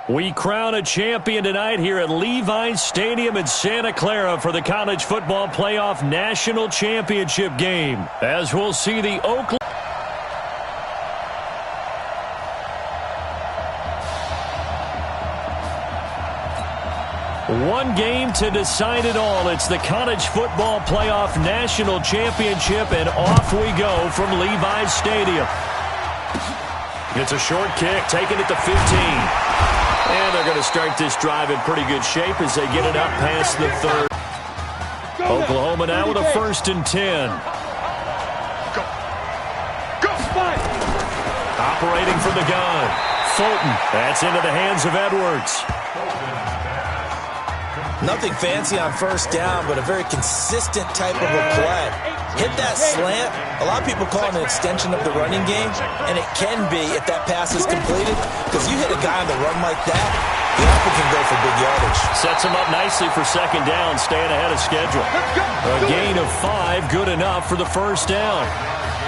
We crown a champion tonight here at Levi's Stadium in Santa Clara for the College Football Playoff National Championship game, as we'll see the Oakland. One game to decide it all. It's the College Football Playoff National Championship, and off we go from Levi's Stadium. It's a short kick, taken at the 15. And they're going to start this drive in pretty good shape as they get it up past the 30. Oklahoma now with a 1st and 10. Operating from the gun. Fulton. That's into the hands of Edwards. Nothing fancy on 1st down, but a very consistent type of a play. Hit that slant. A lot of people call it an extension of the running game, and it can be if that pass is completed, because you hit a guy on the run like that, the offer can go for big yardage. Sets him up nicely for 2nd down, staying ahead of schedule. A gain of 5, good enough for the 1st down.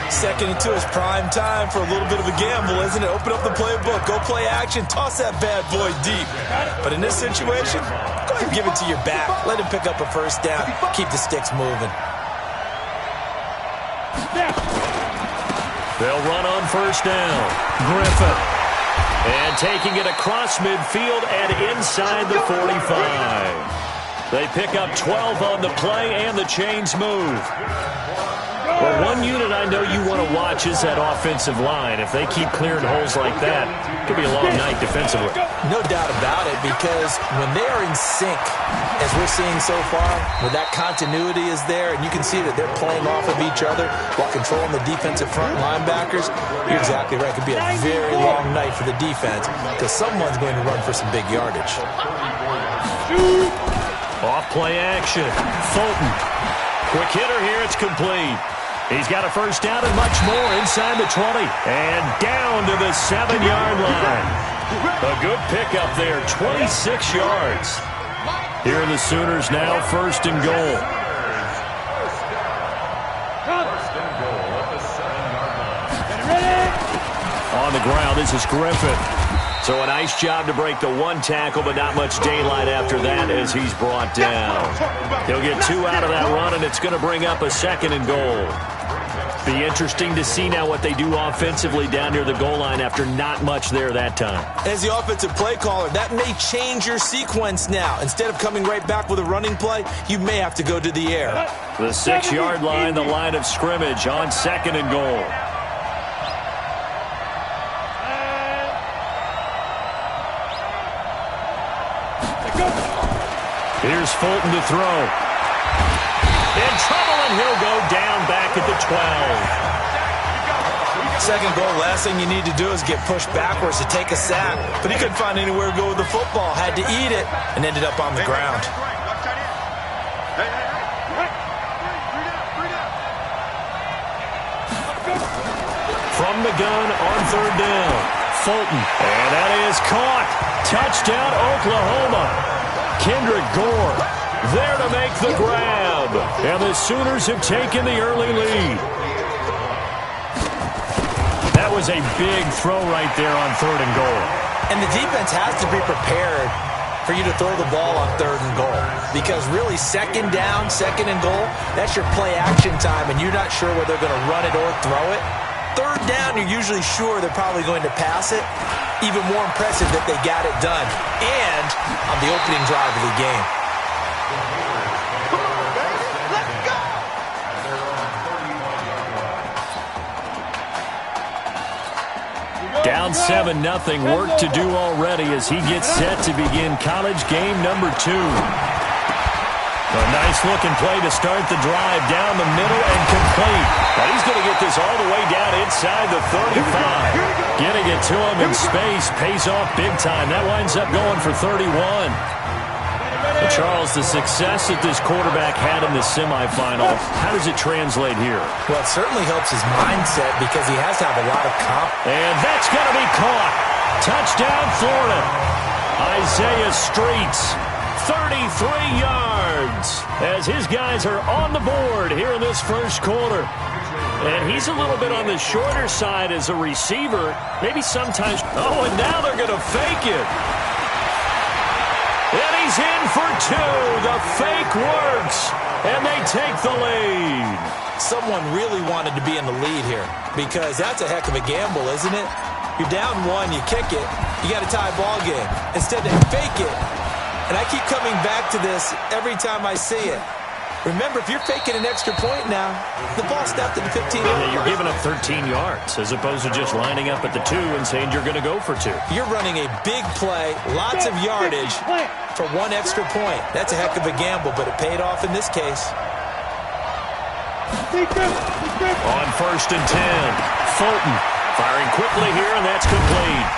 2nd and 2 is prime time for a little bit of a gamble, isn't it? Open up the playbook, go play action, toss that bad boy deep. But in this situation, go ahead and give it to your back. Let him pick up a 1st down, keep the sticks moving. They'll run on 1st down. Griffin. And taking it across midfield and inside the 45. They pick up 12 on the play, and the chains move. Well, one unit I know you want to watch is that offensive line. If they keep clearing holes like that, it could be a long night defensively. No doubt about it, because when they are in sync, as we're seeing so far, where that continuity is there, and you can see that they're playing off of each other while controlling the defensive front linebackers, you're exactly right. It could be a very long night for the defense, because someone's going to run for some big yardage. Off play action. Fulton. Quick hitter here. It's complete. He's got a 1st down and much more inside the 20. And down to the 7-yard line. A good pickup there, 26 yards. Here are the Sooners now, 1st and goal. On the ground, this is Griffin. So a nice job to break the 1 tackle, but not much daylight after that as he's brought down. He'll get 2 out of that run, and it's going to bring up a 2nd and goal. Be interesting to see now what they do offensively down near the goal line after not much there that time. As the offensive play caller, that may change your sequence now. Instead of coming right back with a running play, you may have to go to the air. The 6-yard line, the line of scrimmage on 2nd and goal. Here's Fulton to throw. In trouble, and he'll go down back at the 12. 2nd goal, last thing you need to do is get pushed backwards to take a sack. But he couldn't find anywhere to go with the football, had to eat it, and ended up on the ground. From the gun on 3rd down. Fulton. And that is caught. Touchdown, Oklahoma. Kendrick Gore there to make the grab. And the Sooners have taken the early lead. That was a big throw right there on 3rd and goal. And the defense has to be prepared for you to throw the ball on 3rd and goal. Because really, 2nd down, 2nd and goal, that's your play action time, and you're not sure whether they're going to run it or throw it. 3rd down, you're usually sure they're probably going to pass it. Even more impressive that they got it done. And on the opening drive of the game. Down 7-0. Work to do already as he gets set to begin college game number 2. A nice-looking play to start the drive down the middle and complete. But he's going to get this all the way down inside the 35. Getting it to him in space pays off big time. That winds up going for 31. And Charles, the success that this quarterback had in the semifinal, how does it translate here? Well, it certainly helps his mindset because he has to have a lot of confidence. And that's going to be caught. Touchdown, Florida. Isaiah Streets, 33 yards, as his guys are on the board here in this 1st quarter. And he's a little bit on the shorter side as a receiver. Maybe sometimes. Oh, and now they're going to fake it. He's in for two. The fake works, and they take the lead. Someone really wanted to be in the lead here because that's a heck of a gamble, isn't it? You're down one, you kick it, you got a tie ball game. Instead, they fake it. And I keep coming back to this every time I see it. Remember, if you're faking an extra point now, the ball snapped at the 15-yard line. Yeah, you're giving up 13 yards as opposed to just lining up at the 2 and saying you're going to go for 2. You're running a big play, lots of yardage for one extra point. That's a heck of a gamble, but it paid off in this case. On 1st and 10, Fulton firing quickly here, and that's complete.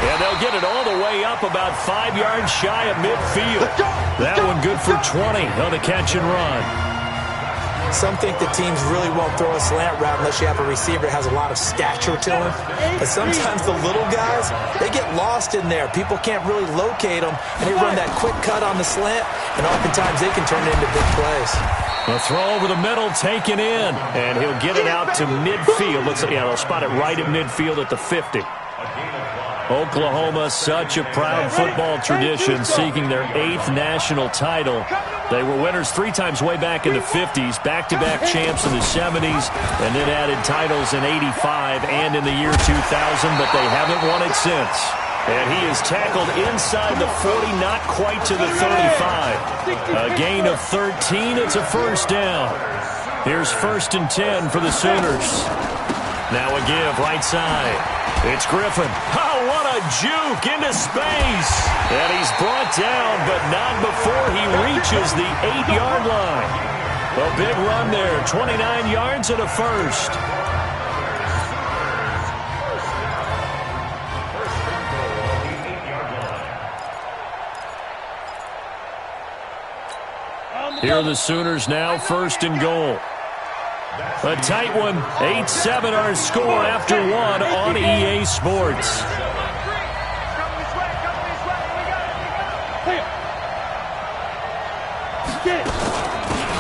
And they'll get it all the way up about 5 yards shy of midfield. That one good for 20 on the catch and run. Some think the teams really won't throw a slant route unless you have a receiver that has a lot of stature to him. But sometimes the little guys, they get lost in there. People can't really locate them, and they run that quick cut on the slant, and oftentimes they can turn it into big plays. A throw over the middle, taken in, and he'll get it out to midfield. Looks like, yeah, they'll spot it right at midfield at the 50. Oklahoma, such a proud football tradition, seeking their 8th national title. They were winners 3 times way back in the 50s, back-to-back champs in the 70s, and then added titles in 85 and in the year 2000, but they haven't won it since. And he is tackled inside the 40, not quite to the 35. A gain of 13, it's a first down. Here's 1st and 10 for the Sooners. Now a give, right side. It's Griffin. Oh, what a juke into space. And he's brought down, but not before he reaches the 8-yard line. A big run there, 29 yards and a first. Here are the Sooners now, 1st and goal. A tight one, 8-7 our score after 1 on EA Sports.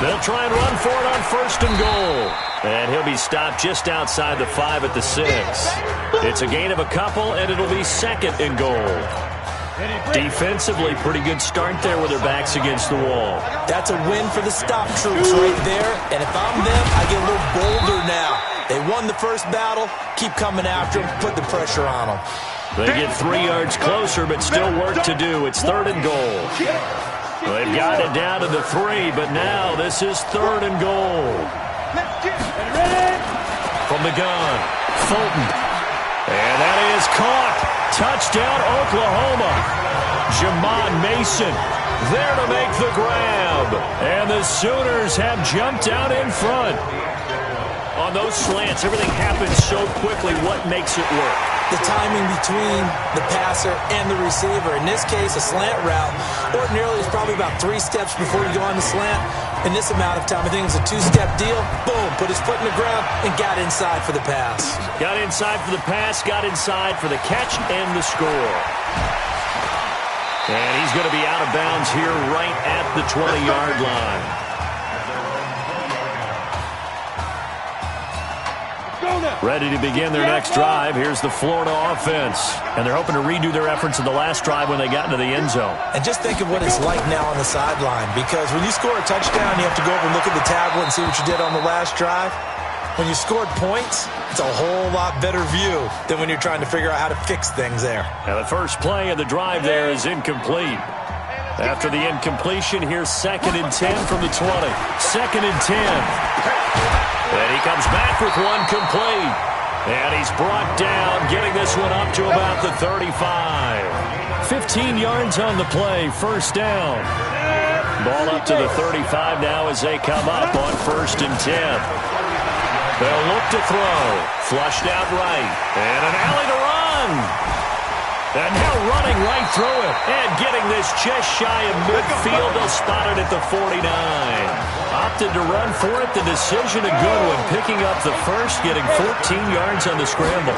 They'll try and run for it on 1st and goal. And he'll be stopped just outside the 5 at the 6. It's a gain of a couple, and it'll be 2nd and goal. Defensively, pretty good start there with their backs against the wall. That's a win for the stop troops right there. And if I'm them, I get a little bolder now. They won the first battle. Keep coming after them. Put the pressure on them. They get 3 yards closer, but still work to do. It's 3rd and goal. They've got it down to the 3, but now this is 3rd and goal. From the gun, Fulton. And that is caught. Touchdown, Oklahoma. Jamon Mason there to make the grab. And the Sooners have jumped out in front. On those slants, everything happens so quickly. What makes it work? The timing between the passer and the receiver. In this case, a slant route ordinarily is probably about 3 steps before you go on the slant. In this amount of time, I think it was a 2-step deal. Boom, put his foot in the ground and got inside for the pass. Got inside for the pass, got inside for the catch and the score. And he's going to be out of bounds here right at the 20-yard line. Ready to begin their next drive. Here's the Florida offense. And they're hoping to redo their efforts in the last drive when they got into the end zone. And just think of what it's like now on the sideline. Because when you score a touchdown, you have to go over and look at the tablet and see what you did on the last drive. When you scored points, it's a whole lot better view than when you're trying to figure out how to fix things there. Now the first play of the drive there is incomplete. After the incompletion, here's 2nd and 10 from the 20. 2nd and 10. And he comes back with one complete. And he's brought down, getting this one up to about the 35. 15 yards on the play, first down. Ball up to the 35 now as they come up on 1st and 10. They'll look to throw. Flushed out right. And an alley to run. And now running right through it. And getting this just shy of midfield. They'll spot it at the 49. Opted to run for it. The decision a good one. Picking up the first, getting 14 yards on the scramble.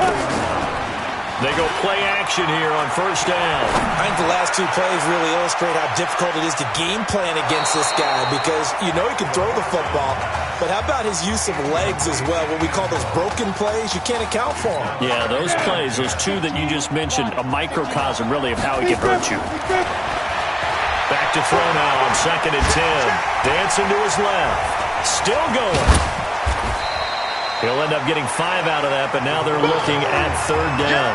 They go play action here on 1st down. I think the last 2 plays really illustrate how difficult it is to game plan against this guy because you know he can throw the football, but how about his use of legs as well? What we call those broken plays, you can't account for them. Yeah, those plays, those 2 that you just mentioned, a microcosm really of how he can hurt you. Back to throw now on 2nd and 10. Dancing to his left. Still going. He'll end up getting 5 out of that, but now they're looking at 3rd down.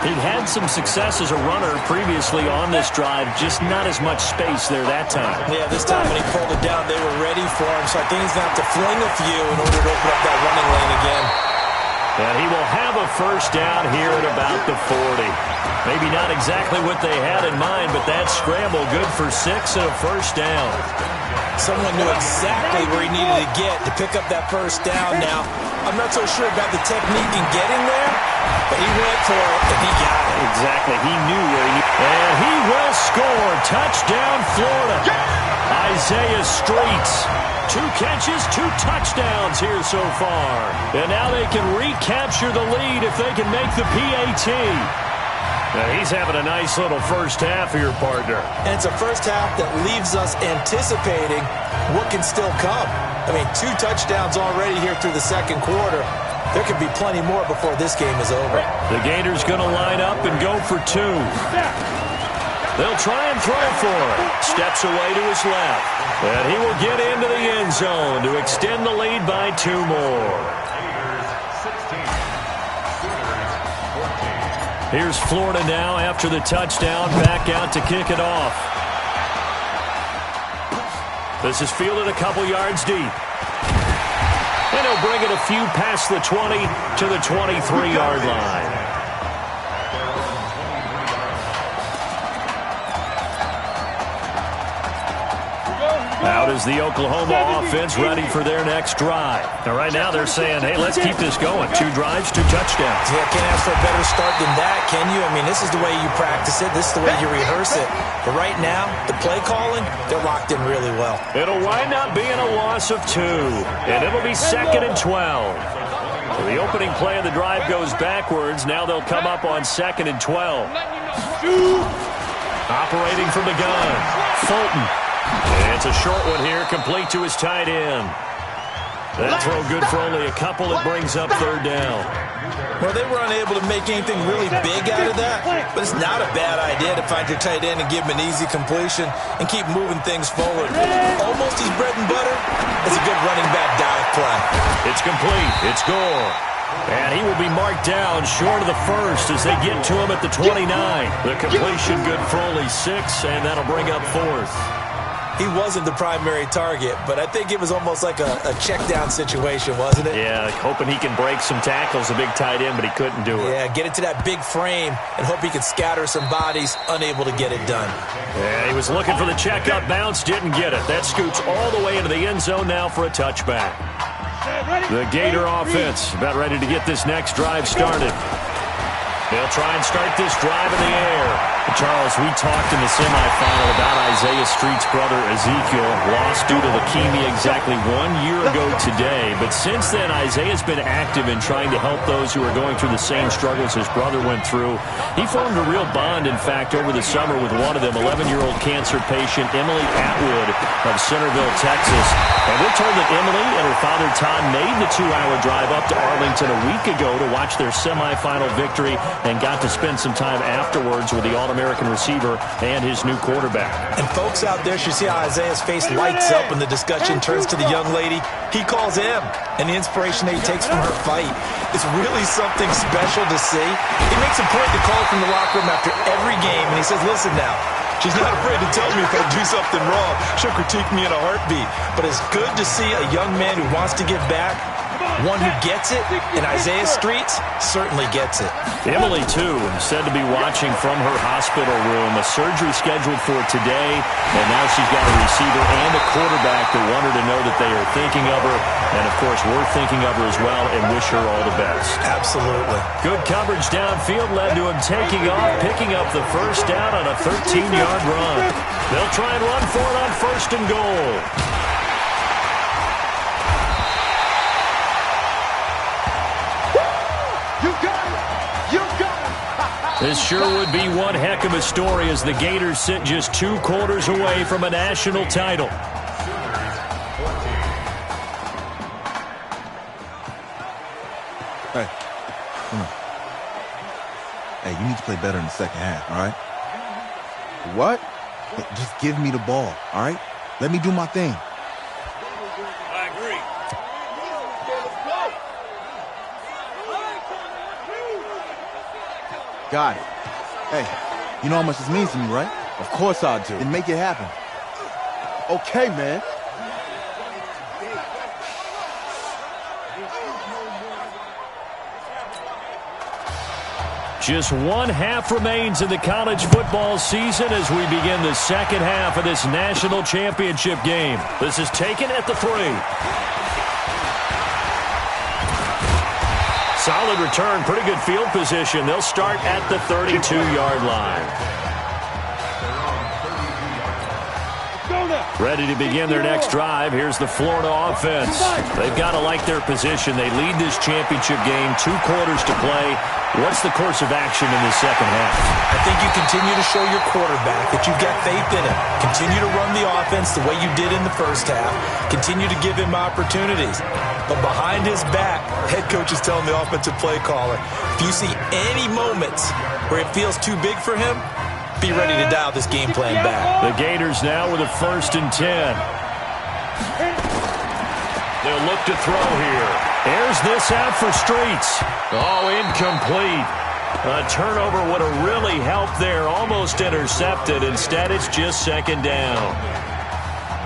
He'd had some success as a runner previously on this drive, just not as much space there that time. Yeah, this time when he pulled it down, they were ready for him, so I think he's going to have to fling a few in order to open up that running lane again. And he will have a 1st down here at about the 40. Maybe not exactly what they had in mind, but that scramble good for 6 and a 1st down. Someone knew exactly where he needed to get to pick up that 1st down now. I'm not so sure about the technique in getting there, but he went for it, and he got it. Exactly. He knew where he... And he will score. Touchdown, Florida. Isaiah Streets. 2 catches, 2 touchdowns here so far. And now they can recapture the lead if they can make the PAT. Now he's having a nice little 1st half here, partner. And it's a 1st half that leaves us anticipating what can still come. I mean, 2 touchdowns already here through the 2nd quarter. There could be plenty more before this game is over. The Gators going to line up and go for 2. They'll try and throw for it. Steps away to his left. And he will get into the end zone to extend the lead by 2 more. Here's Florida now after the touchdown, back out to kick it off. This is fielded a couple yards deep. And he'll bring it a few past the 20 to the 23-yard line. Out is the Oklahoma offense ready for their next drive. Now, right now they're saying, hey, let's keep this going. 2 drives, 2 touchdowns. Yeah, can't ask for a better start than that, can you? I mean, this is the way you practice it. This is the way you rehearse it. But right now, the play calling, they're locked in really well. It'll wind up being a loss of 2. And it'll be 2nd and 12. So the opening play of the drive goes backwards. Now they'll come up on 2nd and 12. Operating from the gun, Fulton. And it's a short one here, complete to his tight end. That throw good for only a couple. It brings up 3rd down. Well, they were unable to make anything really big out of that, but it's not a bad idea to find your tight end and give him an easy completion and keep moving things forward. Almost his bread and butter is a good running back dive play. It's complete. It's Gore. And he will be marked down short of the 1st as they get to him at the 29. The completion good for only 6, and that'll bring up 4th. He wasn't the primary target, but I think it was almost like a check-down situation, wasn't it? Yeah, hoping he can break some tackles, a big tight end, but he couldn't do it. Yeah, get it to that big frame and hope he can scatter some bodies, unable to get it done. Yeah, he was looking for the check-up bounce, didn't get it. That scoots all the way into the end zone now for a touchback. The Gator offense about ready to get this next drive started. They'll try and start this drive in the air. Charles, we talked in the semifinal about Isaiah Street's brother Ezekiel, lost due to leukemia exactly 1 year ago today. But since then, Isaiah's been active in trying to help those who are going through the same struggles his brother went through. He formed a real bond, in fact, over the summer with one of them, 11-year-old cancer patient Emily Atwood of Centerville, Texas. And we're told that Emily and her father Todd made the 2-hour drive up to Arlington a week ago to watch their semifinal victory and got to spend some time afterwards with the All-American receiver and his new quarterback. And folks out there should see how Isaiah's face lights up when the discussion turns to the young lady. He calls him, and the inspiration that he takes from her fight is really something special to see. He makes a point to call from the locker room after every game, and he says, listen now, she's not afraid to tell me if I do something wrong. She'll critique me in a heartbeat. But it's good to see a young man who wants to give back, one who gets it, and Isaiah Streets certainly gets it. Emily, too, said to be watching from her hospital room. A surgery scheduled for today, and now she's got a receiver and a quarterback that want her to know that they are thinking of her. And, of course, we're thinking of her as well and wish her all the best. Absolutely. Good coverage downfield led to him taking off, picking up the 1st down on a 13-yard run. They'll try and run for it on 1st and goal. This sure would be one heck of a story as the Gators sit just 2 quarters away from a national title. Hey, come on. Hey, you need to play better in the second half, all right? What? Just give me the ball, all right? Let me do my thing. I agree. Got it. Hey, you know how much this means to me, right? Of course I do. Then make it happen. Okay, man. Just one half remains in the college football season as we begin the second half of this national championship game. This is taken at the 3. Solid return, pretty good field position. They'll start at the 32-yard line. Ready to begin their next drive. Here's the Florida offense. They've got to like their position. They lead this championship game, 2 quarters to play. What's the course of action in the second half? I think you continue to show your quarterback that you've got faith in him. Continue to run the offense the way you did in the first half. Continue to give him opportunities. But behind his back, head coach is telling the offensive play caller, if you see any moments where it feels too big for him, be ready to dial this game plan back. The Gators now with a 1st and 10. They'll look to throw here. Airs this out for Streets. Oh, incomplete. A turnover would have really helped there. Almost intercepted. Instead, it's just 2nd down.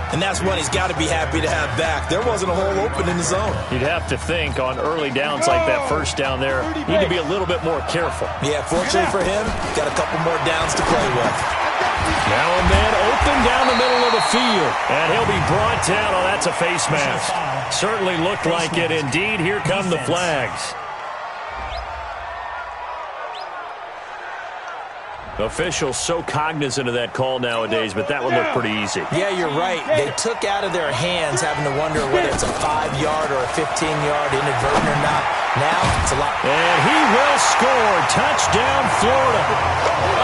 And that's one he's got to be happy to have back. There wasn't a hole open in the zone. You'd have to think on early downs like that first down there, need to be a little bit more careful. Yeah, fortunately for him, got a couple more downs to play with. Now a man open down the middle of the field. And he'll be brought down. Oh, that's a face mask. Certainly looked like it. Indeed, here come the flags. Officials so cognizant of that call nowadays, but that one looked pretty easy. Yeah, you're right. They took out of their hands having to wonder whether it's a 5-yard or a 15-yard inadvertent or not. Now it's a lot. And he will score. Touchdown, Florida.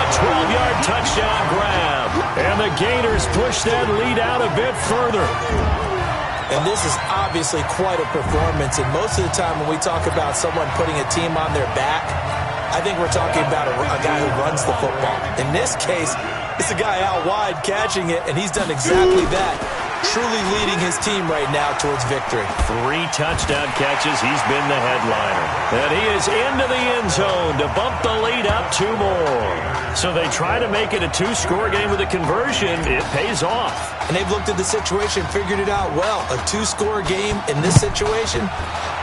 A 12-yard touchdown grab. And the Gators push that lead out a bit further. And this is obviously quite a performance. And most of the time when we talk about someone putting a team on their back, I think we're talking about a guy who runs the football. In this case, it's a guy out wide catching it, and he's done exactly that, truly leading his team right now towards victory. 3 touchdown catches. He's been the headliner. And he is into the end zone to bump the lead up 2 more. So they try to make it a 2-score game with a conversion. It pays off. And they've looked at the situation, figured it out well. A 2-score game in this situation,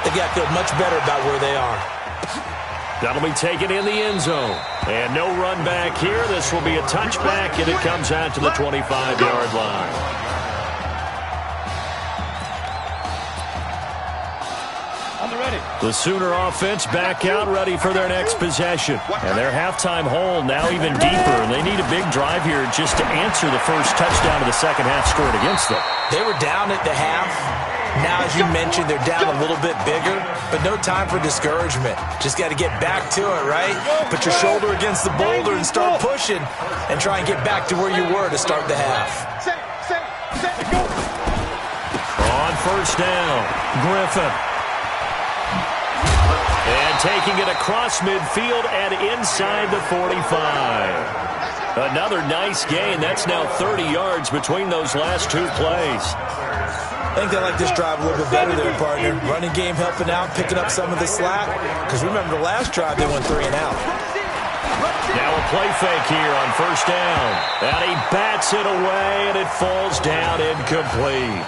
they got to feel much better about where they are. That'll be taken in the end zone. And no run back here. This will be a touchback, and it comes out to the 25-yard line. The Sooner offense back out, ready for their next possession. And their halftime hole now even deeper, and they need a big drive here just to answer the first touchdown of the second half scored against them. They were down at the half. Now, as you mentioned, they're down a little bit bigger, but no time for discouragement. Just got to get back to it, right? Put your shoulder against the boulder and start pushing and try and get back to where you were to start the half. On first down, Griffin. And taking it across midfield and inside the 45. Another nice gain. That's now 30 yards between those last 2 plays. I think they like this drive a little bit better there, partner. Running game helping out, picking up some of the slack. Because remember, the last drive, they went 3 and out. Now a play fake here on first down. And he bats it away, and it falls down incomplete.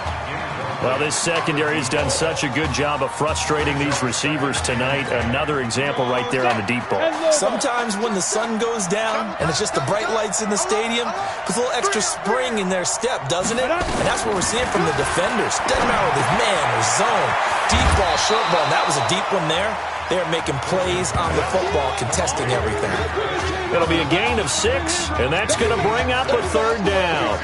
Well, this secondary has done such a good job of frustrating these receivers tonight. Another example right there on the deep ball. Sometimes when the sun goes down and it's just the bright lights in the stadium, puts a little extra spring in their step, doesn't it? And that's what we're seeing from the defenders. Doesn't matter whether it's man or zone, deep ball, short ball. That was a deep one there. They're making plays on the football, contesting everything. It'll be a gain of 6, and that's going to bring up a 3rd down.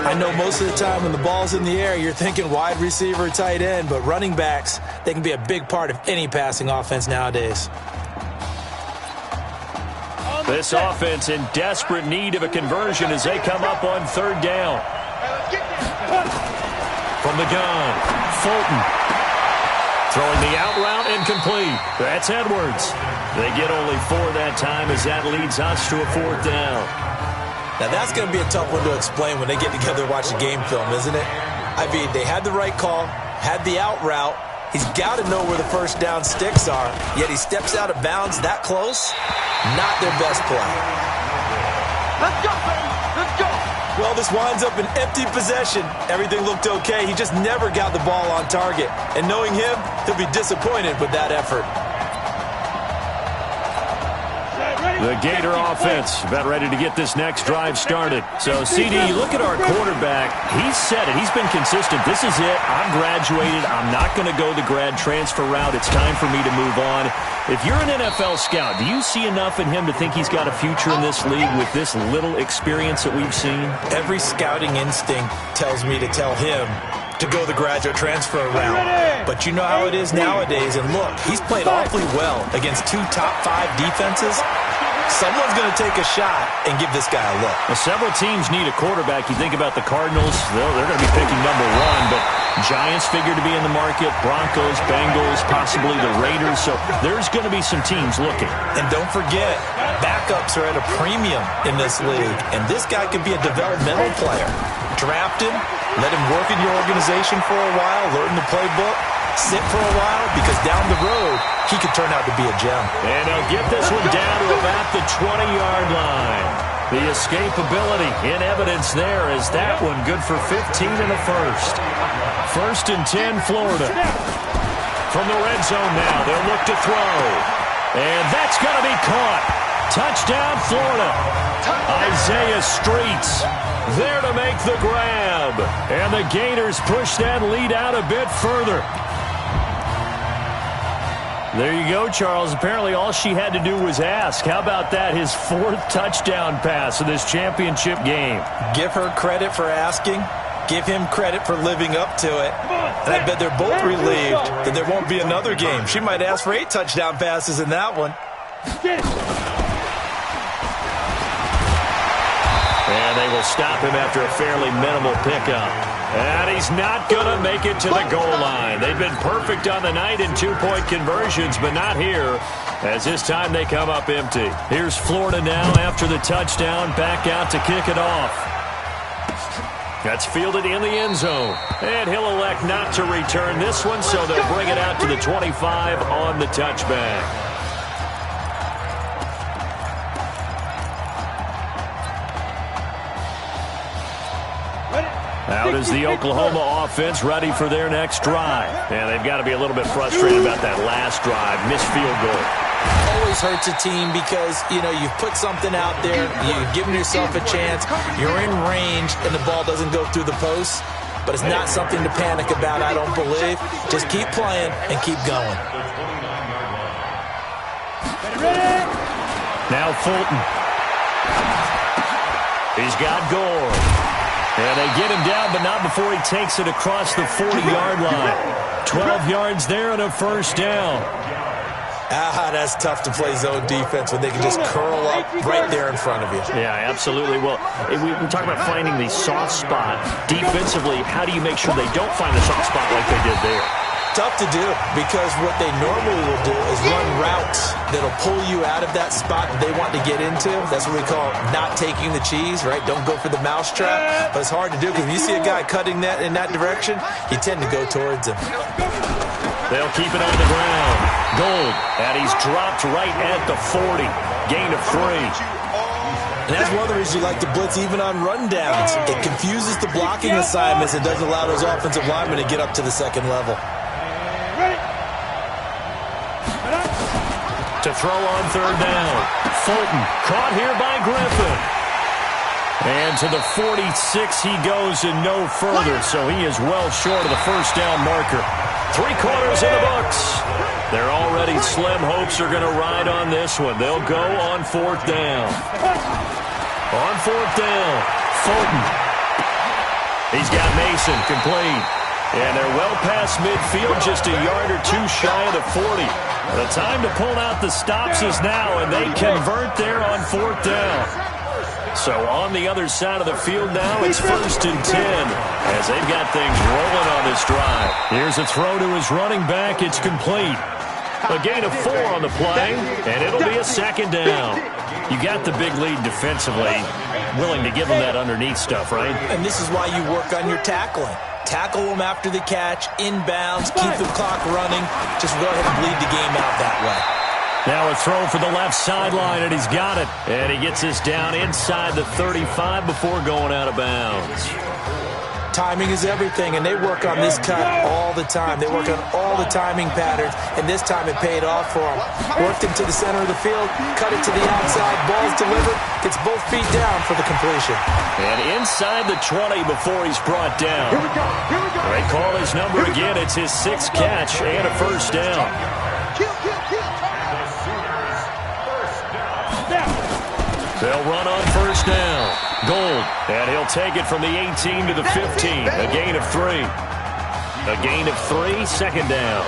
I know most of the time when the ball's in the air, you're thinking wide receiver, tight end, but running backs, they can be a big part of any passing offense nowadays. This offense in desperate need of a conversion as they come up on 3rd down. From the gun, Fulton. Throwing the out route incomplete. That's Edwards. They get only 4 that time as that leads us to a 4th down. Now, that's going to be a tough one to explain when they get together and watch the game film, isn't it? I mean, they had the right call, had the out route. He's got to know where the first down sticks are, yet he steps out of bounds that close. Not their best play. Let's go, baby. Let's go. Well, this winds up an empty possession. Everything looked okay. He just never got the ball on target. And knowing him, he'll be disappointed with that effort. The Gator offense about ready to get this next drive started. So, CD, you look at our quarterback. He's said it. He's been consistent. This is it. I'm graduated. I'm not going to go the grad transfer route. It's time for me to move on. If you're an NFL scout, do you see enough in him to think he's got a future in this league with this little experience that we've seen? Every scouting instinct tells me to tell him to go the graduate transfer route. But you know how it is nowadays. And look, he's played awfully well against 2 top 5 defenses. Someone's going to take a shot and give this guy a look. Well, several teams need a quarterback. You think about the Cardinals, they're going to be picking number 1, but Giants figure to be in the market, Broncos, Bengals, possibly the Raiders. So there's going to be some teams looking. And don't forget, backups are at a premium in this league. And this guy could be a developmental player. Draft him, let him work in your organization for a while, learn the playbook, sit for a while, because down the road, he could turn out to be a gem. And they'll get this one down to about the 20-yard line. The escapability in evidence there as that one good for 15 in the first. 1st and 10, Florida. From the red zone now, they'll look to throw. And that's going to be caught. Touchdown, Florida. Isaiah Streets there to make the grab. And the Gators push that lead out a bit further. There you go, Charles. Apparently all she had to do was ask. How about that? His 4th touchdown pass in this championship game. Give her credit for asking. Give him credit for living up to it. And I bet they're both relieved that there won't be another game. She might ask for 8 touchdown passes in that one. And they will stop him after a fairly minimal pickup. And he's not going to make it to the goal line. They've been perfect on the night in 2-point conversions, but not here, as this time they come up empty. Here's Florida now after the touchdown, back out to kick it off. That's fielded in the end zone. And he'll elect not to return this one, so they'll bring it out to the 25 on the touchback. Out is the Oklahoma offense ready for their next drive. And they've got to be a little bit frustrated about that last drive. Missed field goal. Always hurts a team because, you know, you've put something out there, you've given yourself a chance, you're in range, and the ball doesn't go through the post. But it's not something to panic about, I don't believe. Just keep playing and keep going. Now Fulton. He's got Gore. And they get him down, but not before he takes it across the 40-yard line. 12 yards there and a first down. That's tough to play zone defense when they can just curl up right there in front of you. Yeah, absolutely. Well, we talk about finding the soft spot. Defensively, how do you make sure they don't find the soft spot like they did there? Tough to do because what they normally will do is run routes that'll pull you out of that spot that they want to get into. That's what we call not taking the cheese, right? Don't go for the mousetrap. But it's hard to do because when you see a guy cutting that in that direction, you tend to go towards him. They'll keep it on the ground. Gold, and he's dropped right at the 40. Gain of 3. And that's one of the reasons you like to blitz even on rundowns. It confuses the blocking assignments and doesn't allow those offensive linemen to get up to the second level. To throw on 3rd down. Fulton caught here by Griffin. And to the 46 he goes and no further, so he is well short of the first down marker. 3 quarters in the books. Their already slim hopes are going to ride on this one. They'll go on 4th down. On 4th down, Fulton. He's got Mason complete. And they're well past midfield, just a yard or 2 shy of the 40. The time to pull out the stops is now, and they convert there on 4th down. So on the other side of the field now, it's 1st and 10 as they've got things rolling on this drive. Here's a throw to his running back. It's complete. A gain of 4 on the play, and it'll be a second down. You got the big lead defensively, willing to give them that underneath stuff, right? And this is why you work on your tackling. Tackle them after the catch, inbounds, keep the clock running. Just go ahead and bleed the game out that way. Now a throw for the left sideline, and he's got it. And he gets this down inside the 35 before going out of bounds. Timing is everything, and they work on this cut all the time. They work on all the timing patterns, and this time it paid off for them. Worked him to the center of the field, cut it to the outside, ball's delivered, gets both feet down for the completion. And inside the 20 before he's brought down. Here we go. Here we go. They call his number again. It's his 6th catch and a first down. Kill. They'll run on first down. Gold, and he'll take it from the 18 to the 15. A gain of 3. A gain of 3, second down.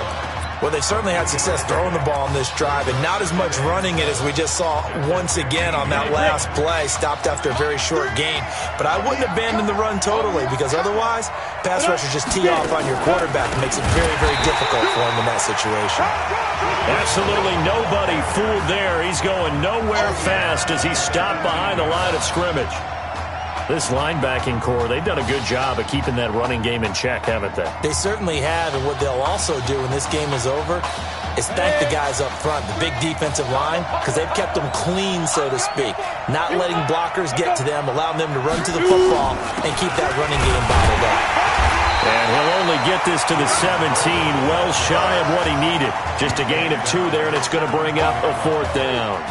Well, they certainly had success throwing the ball on this drive, and not as much running it as we just saw once again on that last play. Stopped after a very short gain. But I wouldn't abandon the run totally, because otherwise, pass rushers just tee off on your quarterback. It makes it very, very difficult for him in that situation. Absolutely nobody fooled there. He's going nowhere fast as he stopped behind the line of scrimmage. This linebacking core, they've done a good job of keeping that running game in check, haven't they? They certainly have, and what they'll also do when this game is over is thank the guys up front, the big defensive line, because they've kept them clean, so to speak. Not letting blockers get to them, allowing them to run to the football and keep that running game bottled up. And he'll only get this to the 17, well shy of what he needed. Just a gain of 2 there, and it's going to bring up a 4th down.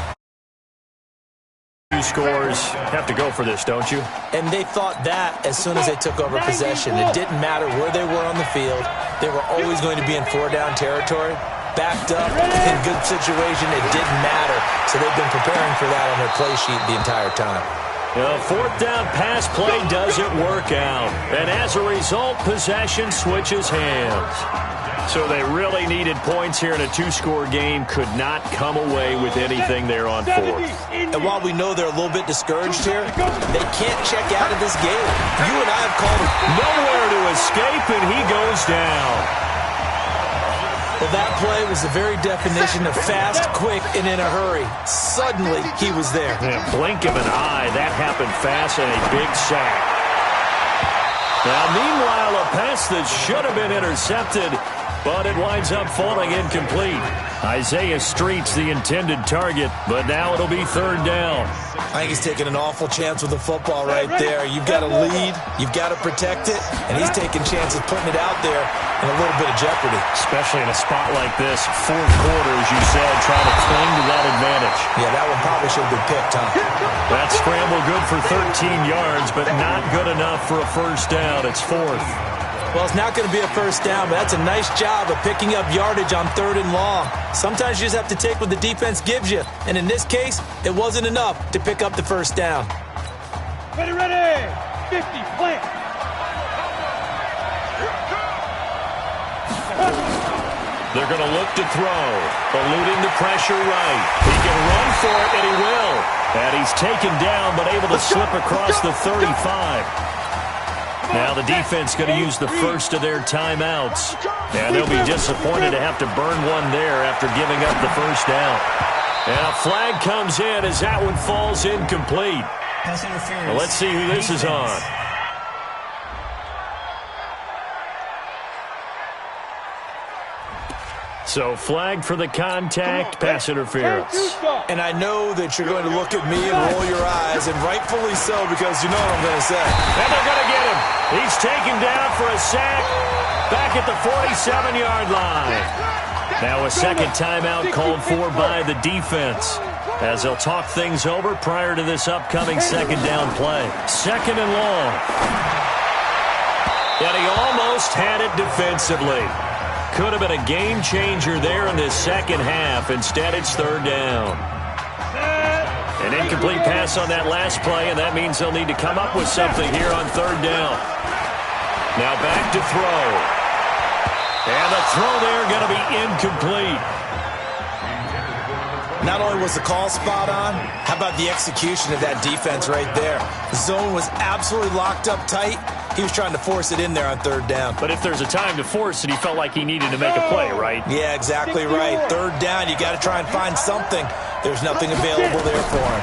Scores have to go for this, don't you? And they thought that as soon as they took over possession. It didn't matter where they were on the field. They were always going to be in 4-down territory. Backed up, in good situation, it didn't matter. So they've been preparing for that on their play sheet the entire time. The 4th down pass play doesn't work out. And as a result, possession switches hands. So they really needed points here in a 2-score game. Could not come away with anything there on 4th. And while we know they're a little bit discouraged here, they can't check out of this game. You and I have called it nowhere to escape, and he goes down. Well, that play was the very definition of fast, quick, and in a hurry. Suddenly, he was there. In a blink of an eye, that happened fast, and a big sack. Now, meanwhile, a pass that should have been intercepted, but it winds up falling incomplete. Isaiah Street's the intended target, but now it'll be 3rd down. I think he's taking an awful chance with the football right there. You've got to lead, you've got to protect it, and he's taking chances putting it out there in a little bit of jeopardy. Especially in a spot like this, 4th quarter, as you said, trying to cling to that advantage. Yeah, that one probably should have been picked, huh? That scramble good for 13 yards, but not good enough for a first down. It's 4th. Well, it's not going to be a first down, but that's a nice job of picking up yardage on 3rd and long. Sometimes you just have to take what the defense gives you, and in this case, it wasn't enough to pick up the first down. Ready. 50, plant. They're going to look to throw, eluding the pressure right. He can run for it, and he will. And he's taken down, but able to slip across the 35. Now the defense going to use the first of their timeouts. And they'll be disappointed to have to burn one there after giving up the first down. And a flag comes in as that one falls incomplete. Well, let's see who this is on. So flag for the contact, pass interference. And I know that you're going to look at me and roll your eyes, and rightfully so, because you know what I'm going to say. And they're going to get him. He's taken down for a sack back at the 47-yard line. Now a second timeout called for by the defense as they'll talk things over prior to this upcoming second down play. 2nd and long. And he almost had it defensively. Could have been a game changer there in this second half. Instead, it's 3rd down. An incomplete pass on that last play, and that means they'll need to come up with something here on 3rd down. Now back to throw. And the throw there going to be incomplete. Not only was the call spot on, how about the execution of that defense right there? The zone was absolutely locked up tight. He was trying to force it in there on third down. But if there's a time to force it, he felt like he needed to make a play, right? Yeah, exactly right. Third down, you got to try and find something. There's nothing available there for him.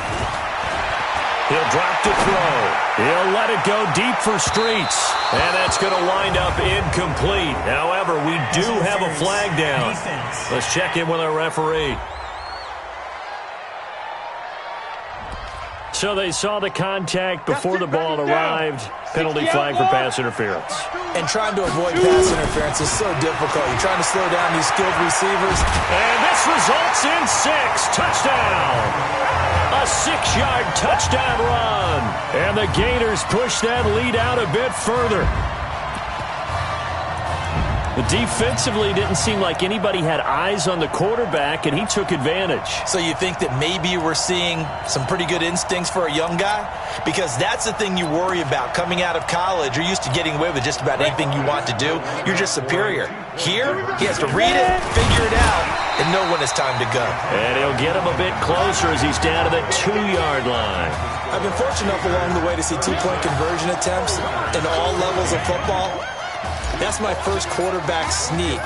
He'll drop to throw. He'll let it go deep for Streets. And that's going to wind up incomplete. However, we do have a flag down. Let's check in with our referee. So they saw the contact before the ball arrived. Penalty flag for pass interference. And trying to avoid pass interference is so difficult. You're trying to slow down these skilled receivers. And this results in 6. Touchdown. A 6-yard touchdown run. And the Gators push that lead out a bit further. Defensively, didn't seem like anybody had eyes on the quarterback, and he took advantage. So you think that maybe we're seeing some pretty good instincts for a young guy? Because that's the thing you worry about coming out of college. You're used to getting away with just about anything you want to do. You're just superior. Here, he has to read it, figure it out, and know when it's time to go. And he'll get him a bit closer as he's down to the 2-yard line. I've been fortunate enough along the way to see two-point conversion attempts in all levels of football. That's my first quarterback sneak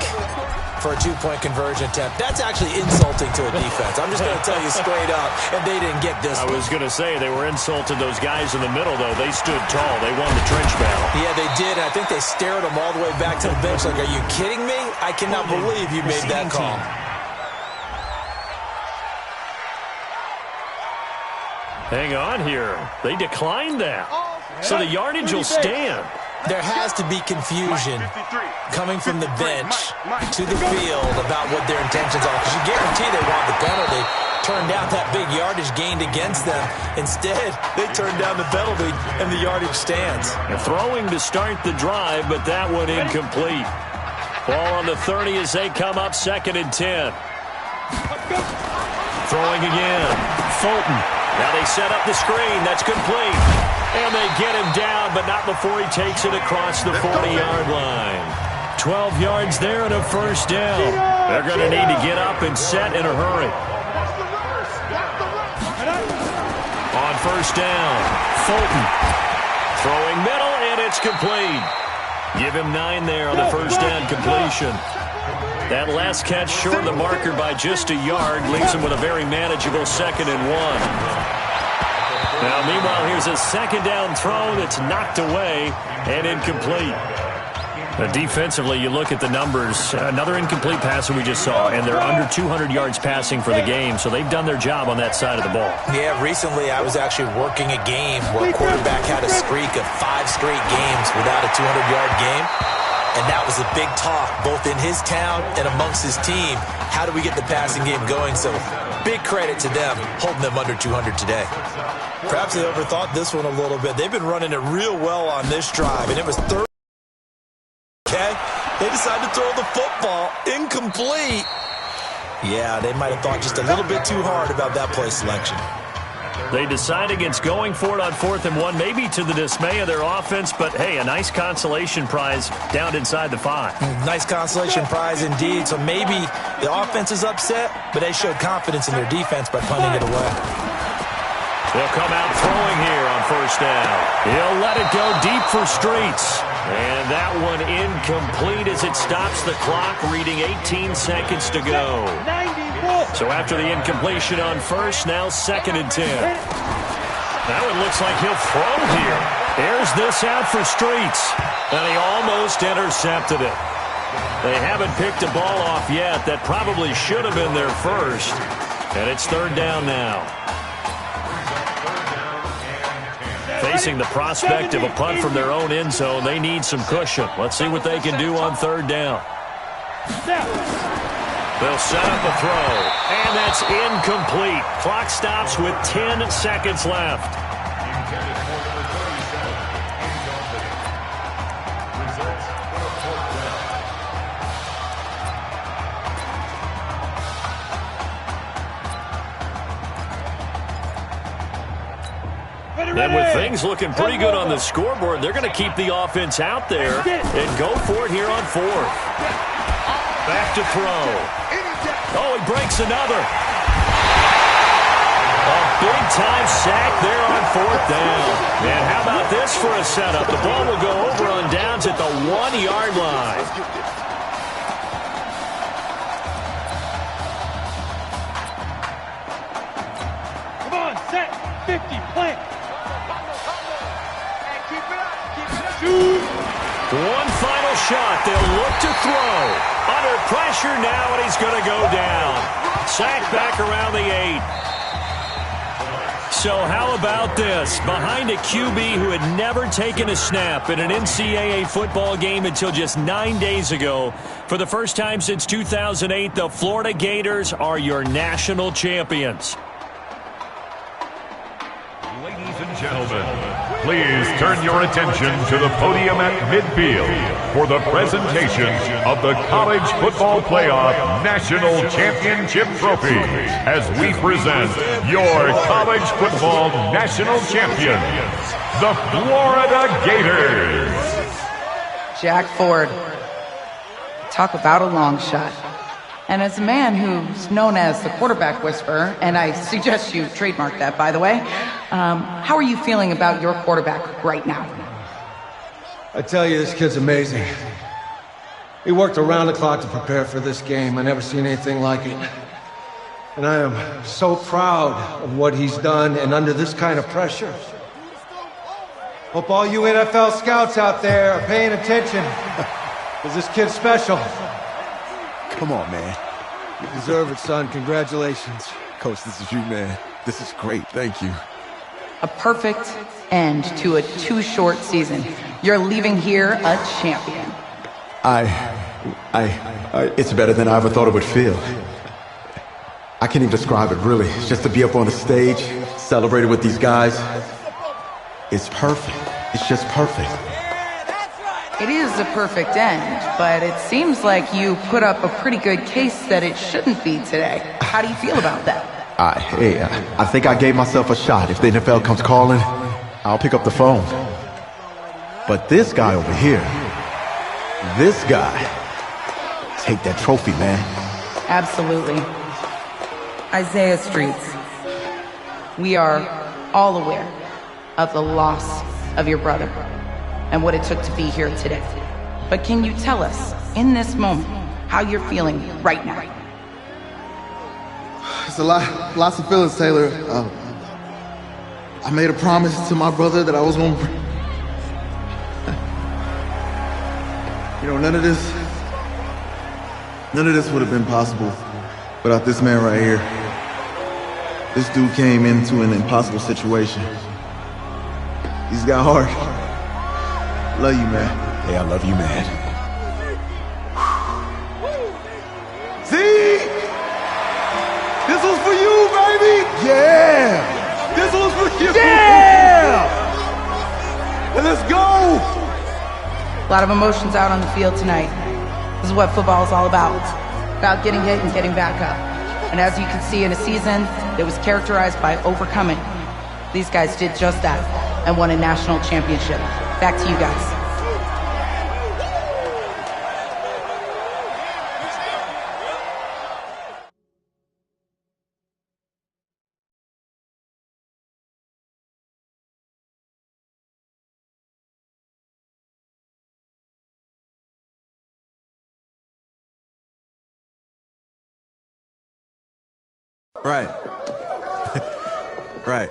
for a two-point conversion attempt. That's actually insulting to a defense. I'm just going to tell you straight up, and they didn't get this. I was going to say they were insulting those guys in the middle, though. They stood tall. They won the trench battle. Yeah, they did. I think they stared them all the way back to the bench like, are you kidding me? I cannot believe you made that call. Hang on here. They declined that. So the yardage will stand. There has to be confusion coming from the bench to the field about what their intentions are. Because you guarantee they want the penalty. Turned out that big yardage gained against them. Instead, they turned down the penalty, and the yardage stands. Throwing to start the drive, but that one incomplete. Ball on the 30 as they come up 2nd and 10. Throwing again. Fulton. Now they set up the screen. That's complete. And they get him down, but not before he takes it across the 40-yard line. 12 yards there and a first down. They're going to need to get up and set in a hurry. On first down, Fulton. Throwing middle, and it's complete. Give him 9 there on the first down completion. That last catch short of the marker by just a yard leaves him with a very manageable 2nd and 1. Now, meanwhile, here's a 2nd down throw that's knocked away and incomplete. Defensively, you look at the numbers. Another incomplete pass that we just saw, and they're under 200 yards passing for the game, so they've done their job on that side of the ball. Yeah, recently I was actually working a game where a quarterback had a streak of 5 straight games without a 200-yard game. And that was a big talk, both in his town and amongst his team. How do we get the passing game going? So big credit to them, holding them under 200 today. Perhaps they overthought this one a little bit. They've been running it real well on this drive, and it was third. Okay, they decided to throw the football incomplete. Yeah, they might have thought just a little bit too hard about that play selection. They decide against going for it on 4th and 1, maybe to the dismay of their offense, but hey, a nice consolation prize down inside the 5. Nice consolation prize indeed. So maybe the offense is upset, but they showed confidence in their defense by punting it away. They'll come out throwing here on first down. He'll let it go deep for Streets. And that one incomplete as it stops the clock, reading 18 seconds to go. So after the incompletion on first, now 2nd and 10. That one looks like he'll throw here. Here's this out for Streets. And he almost intercepted it. They haven't picked a ball off yet. That probably should have been their first. And it's 3rd down now. Facing the prospect of a punt from their own end zone, they need some cushion. Let's see what they can do on 3rd down. They'll set up a throw, and that's incomplete. Clock stops with 10 seconds left. And with things looking pretty good on the scoreboard, they're going to keep the offense out there and go for it here on 4th. Back to throw. Oh, he breaks another. A big-time sack there on 4th down. And how about this for a setup? The ball will go over on downs at the 1-yard line. Come on, set. 50, plant. Keep it up. Shoot. One final shot. They'll look to throw. Under pressure now, and he's going to go down. Sacked back around the 8. So how about this? Behind a QB who had never taken a snap in an NCAA football game until just 9 days ago. For the first time since 2008, the Florida Gators are your national champions. Ladies and gentlemen, please turn your attention to the podium at midfield for the presentation of the College Football Playoff National Championship Trophy as we present your College Football National Champions, the Florida Gators. Jack Ford. Talk about a long shot. And as a man who's known as the quarterback whisperer, and I suggest you trademark that, by the way, how are you feeling about your quarterback right now? I tell you, this kid's amazing. He worked around the clock to prepare for this game. I never seen anything like it. And I am so proud of what he's done, and under this kind of pressure. Hope all you NFL scouts out there are paying attention, because this kid's special. Come on, man. You deserve it, son. Congratulations. Coach, this is you, man. This is great. Thank you. A perfect end to a too short season. You're leaving here a champion. It's better than I ever thought it would feel. I can't even describe it, really. Just to be up on the stage, celebrating with these guys. It's perfect. It's just perfect. It is a perfect end, but it seems like you put up a pretty good case that it shouldn't be today. How do you feel about that? I think I gave myself a shot. If the NFL comes calling, I'll pick up the phone. But this guy over here, this guy, take that trophy, man. Absolutely. Isaiah Streets, we are all aware of the loss of your brother and what it took to be here today. But can you tell us, in this moment, how you're feeling right now? It's lots of feelings, Taylor. I made a promise to my brother that I was going to... none of this would have been possible without this man right here. This dude came into an impossible situation. He's got heart. Love you, man. Hey, I love you, man. See? This was for you, baby! Yeah! This was for you! Yeah! And let's go! A lot of emotions out on the field tonight. This is what football is all about. About getting hit and getting back up. And as you can see, in a season that was characterized by overcoming, these guys did just that and won a national championship. Back to you guys. Right. Right.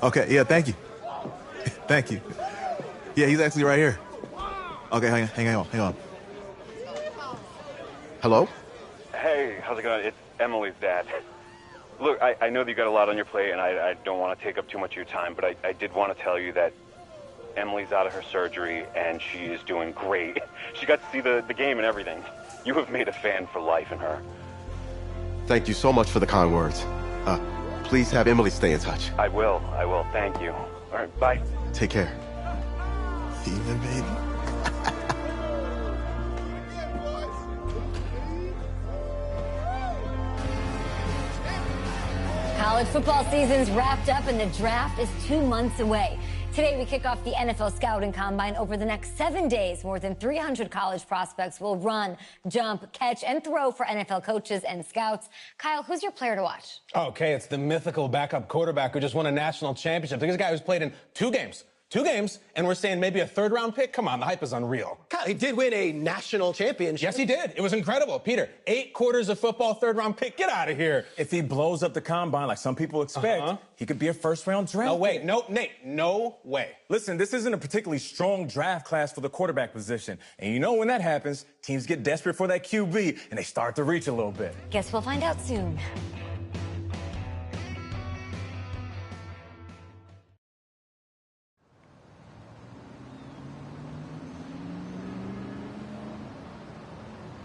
Okay, yeah, thank you. Thank you. Yeah, he's actually right here. Okay, hang on. Hello? Hey, how's it going? It's Emily's dad. Look, I know that you got a lot on your plate, and I don't want to take up too much of your time, but I did want to tell you that Emily's out of her surgery, and she is doing great. She got to see the game and everything. You have made a fan for life in her. Thank you so much for the kind words. Please have Emily stay in touch. I will. Thank you. All right, bye. Take care. Even, baby. College football season's wrapped up and the draft is 2 months away. Today, we kick off the NFL Scouting Combine. Over the next 7 days, more than 300 college prospects will run, jump, catch, and throw for NFL coaches and scouts. Kyle, who's your player to watch? Okay, it's the mythical backup quarterback who just won a national championship. This guy who's played in two games, and we're saying maybe a third-round pick? Come on, the hype is unreal. Kyle, he did win a national championship. Yes, he did. It was incredible. Peter, 8 quarters of football, third-round pick. Get out of here. If he blows up the combine like some people expect, he could be a first-round draft No way. No, Nate, no way. Listen, this isn't a particularly strong draft class for the quarterback position. And you know when that happens, teams get desperate for that QB, and they start to reach a little bit. Guess we'll find out soon.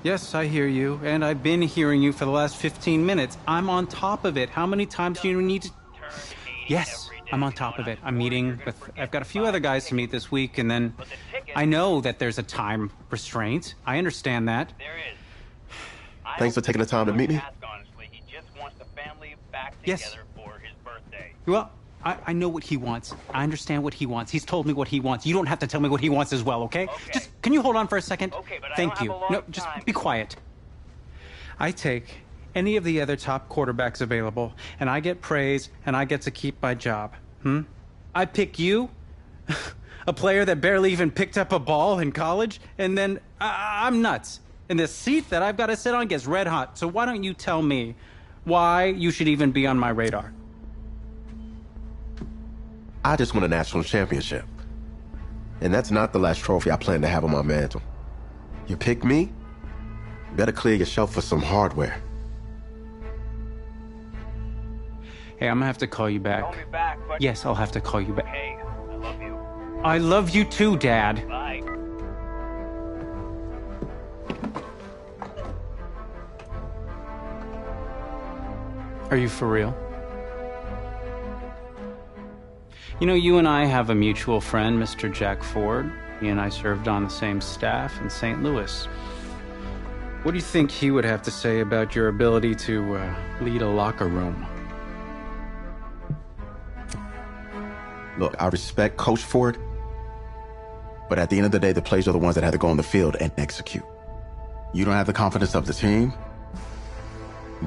Yes, I hear you, and I've been hearing you for the last 15 minutes. I'm on top of it. How many times do you need to... Yes, I'm on top of it. I'm meeting with... I've got a few other guys to meet this week, and then I know that there's a time restraint. I understand that. Thanks for taking the time to meet me. Yes. Well, I know what he wants. I understand what he wants. He's told me what he wants. You don't have to tell me what he wants as well, okay? Just, can you hold on for a second? Okay, but Thank I you. don't have a long No, just time. be quiet. I take any of the other top quarterbacks available, and I get praise, and I get to keep my job. I pick you, a player that barely even picked up a ball in college, and then I'm nuts. And the seat that I've got to sit on gets red hot. So why don't you tell me why you should even be on my radar? I just won a national championship. And that's not the last trophy I plan to have on my mantle. You pick me, you better clear your shelf for some hardware. Hey, I'm gonna have to call you back. Call me back, but... Yes, I'll have to call you back. Hey, I love you. I love you too, Dad. Bye. Are you for real? You know, you and I have a mutual friend, Mr. Jack Ford. He and I served on the same staff in St. Louis. What do you think he would have to say about your ability to lead a locker room? Look, I respect Coach Ford, but at the end of the day, the players are the ones that have to go on the field and execute. You don't have the confidence of the team,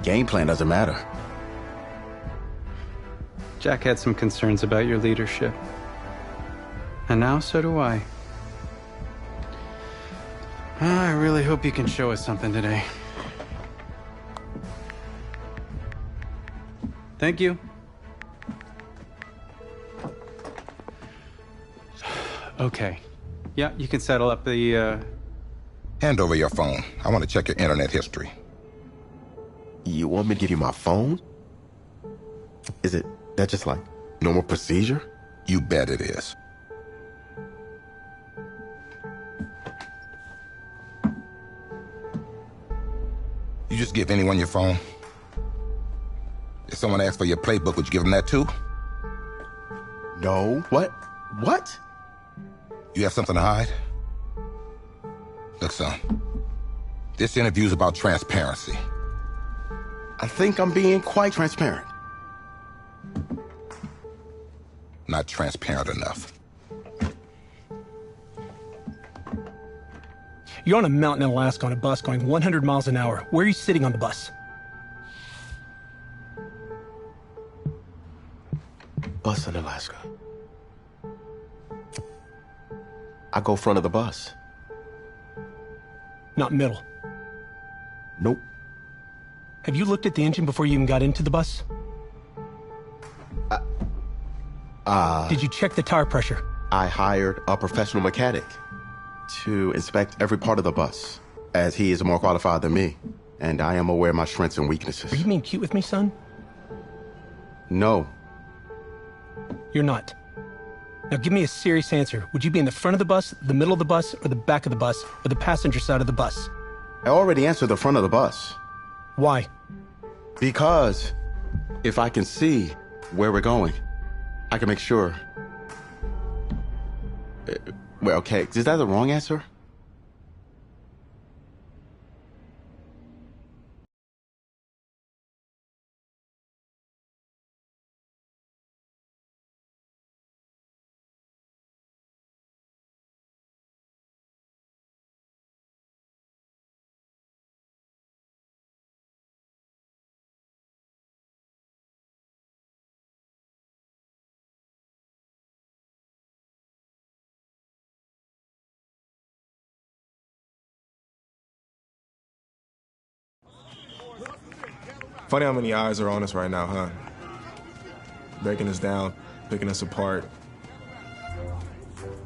game plan doesn't matter. Jack had some concerns about your leadership. And now so do I. I really hope you can show us something today. Thank you. Okay. Yeah, you can settle up the, Hand over your phone. I want to check your internet history. You want me to give you my phone? Is it that just like normal procedure? You bet it is. You just give anyone your phone? If someone asks for your playbook, would you give them that too? No. What? What? You have something to hide? Look, son. This interview's about transparency. I think I'm being quite transparent. Not transparent enough. You're on a mountain in Alaska on a bus going 100 miles an hour. Where are you sitting on the bus? Bus in Alaska. I go front of the bus. Not middle. Nope. Have you looked at the engine before you even got into the bus? Did you check the tire pressure? I hired a professional mechanic to inspect every part of the bus, as he is more qualified than me, and I am aware of my strengths and weaknesses. Are you being cute with me, son? No. You're not. Now give me a serious answer. Would you be in the front of the bus, the middle of the bus, or the back of the bus, or the passenger side of the bus? I already answered the front of the bus. Why? Because if I can see where we're going, I can make sure. Well, okay, is that the wrong answer? Funny how many eyes are on us right now, huh? Breaking us down, picking us apart.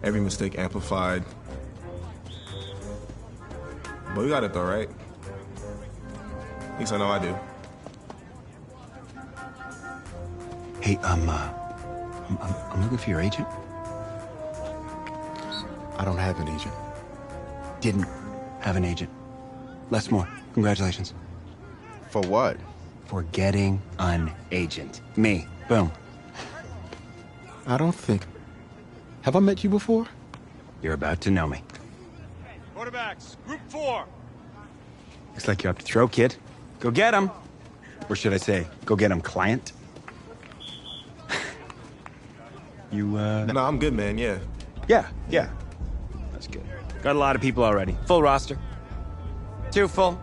Every mistake amplified. But we got it though, right? At least I know I do. Hey, I'm looking for your agent. I don't have an agent. Didn't have an agent. Les Moore, congratulations. For what? For getting an agent. Me. Boom. I don't think... Have I met you before? You're about to know me. Quarterbacks, group 4. Looks like you're up to throw, kid. Go get him. Or should I say, go get him, client? You, No, I'm good, man, yeah. Yeah. That's good. Got a lot of people already. Full roster. 2 full.